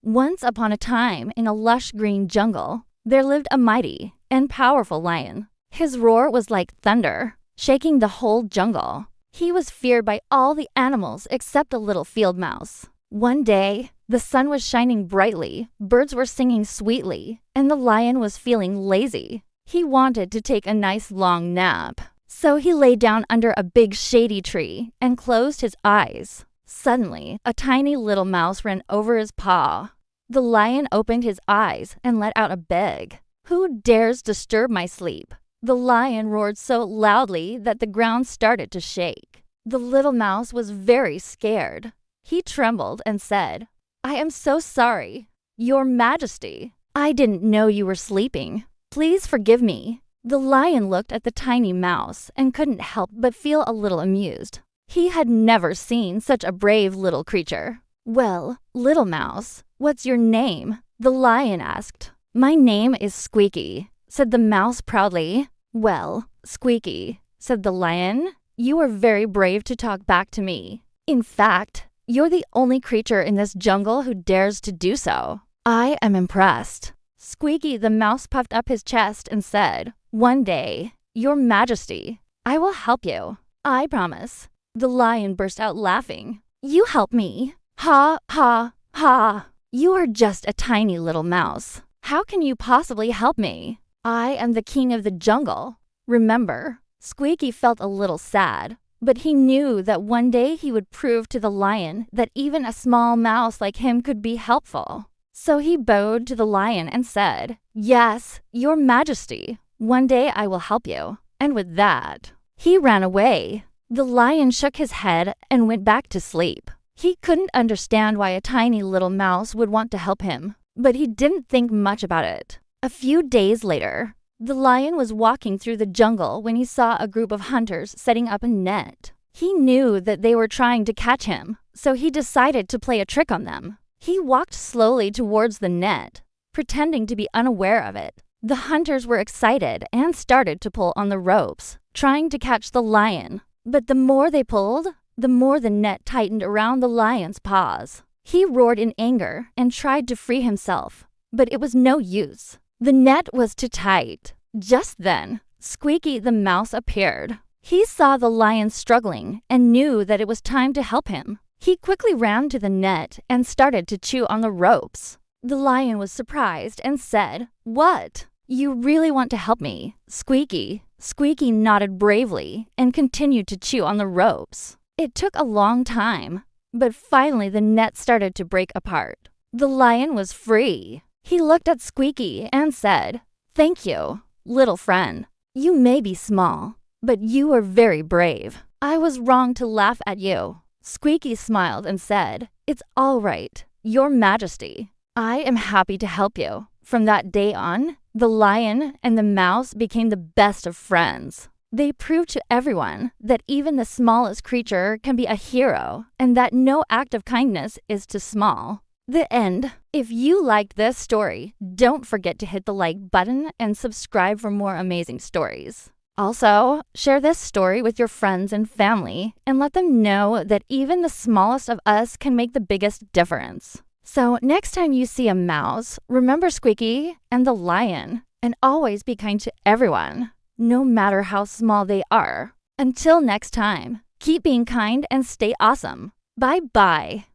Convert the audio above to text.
Once upon a time, in a lush green jungle, there lived a mighty and powerful lion. His roar was like thunder, shaking the whole jungle. He was feared by all the animals except the little field mouse. One day, the sun was shining brightly, birds were singing sweetly, and the lion was feeling lazy. He wanted to take a nice long nap. So he lay down under a big shady tree and closed his eyes. Suddenly, a tiny little mouse ran over his paw. The lion opened his eyes and let out a beg. "Who dares disturb my sleep?" The lion roared so loudly that the ground started to shake. The little mouse was very scared. He trembled and said, "I am so sorry, Your Majesty. I didn't know you were sleeping. Please forgive me." The lion looked at the tiny mouse and couldn't help but feel a little amused. He had never seen such a brave little creature. "Well, little mouse, what's your name?" the lion asked. "My name is Squeaky," said the mouse proudly. "Well, Squeaky," said the lion, "you are very brave to talk back to me. In fact, you're the only creature in this jungle who dares to do so. I am impressed." Squeaky the mouse puffed up his chest and said, "One day, Your Majesty, I will help you. I promise." The lion burst out laughing. "You help me? Ha, ha, ha. You are just a tiny little mouse. How can you possibly help me? I am the king of the jungle. Remember." Squeaky felt a little sad, but he knew that one day he would prove to the lion that even a small mouse like him could be helpful. So he bowed to the lion and said, "Yes, Your Majesty, one day I will help you." And with that, he ran away. The lion shook his head and went back to sleep. He couldn't understand why a tiny little mouse would want to help him, but he didn't think much about it. A few days later, the lion was walking through the jungle when he saw a group of hunters setting up a net. He knew that they were trying to catch him, so he decided to play a trick on them. He walked slowly towards the net, pretending to be unaware of it. The hunters were excited and started to pull on the ropes, trying to catch the lion. But the more they pulled, the more the net tightened around the lion's paws. He roared in anger and tried to free himself, but it was no use. The net was too tight. Just then, Squeaky the mouse appeared. He saw the lion struggling and knew that it was time to help him. He quickly ran to the net and started to chew on the ropes. The lion was surprised and said, "What? You really want to help me, Squeaky?" Squeaky nodded bravely and continued to chew on the ropes. It took a long time, but finally the net started to break apart. The lion was free. He looked at Squeaky and said, "Thank you, little friend. You may be small, but you are very brave. I was wrong to laugh at you." Squeaky smiled and said, "It's all right, Your Majesty. I am happy to help you." From that day on, the lion and the mouse became the best of friends. They proved to everyone that even the smallest creature can be a hero and that no act of kindness is too small. The end. If you liked this story, don't forget to hit the like button and subscribe for more amazing stories. Also, share this story with your friends and family and let them know that even the smallest of us can make the biggest difference. So next time you see a mouse, remember Squeaky and the lion, and always be kind to everyone, no matter how small they are. Until next time, keep being kind and stay awesome. Bye-bye.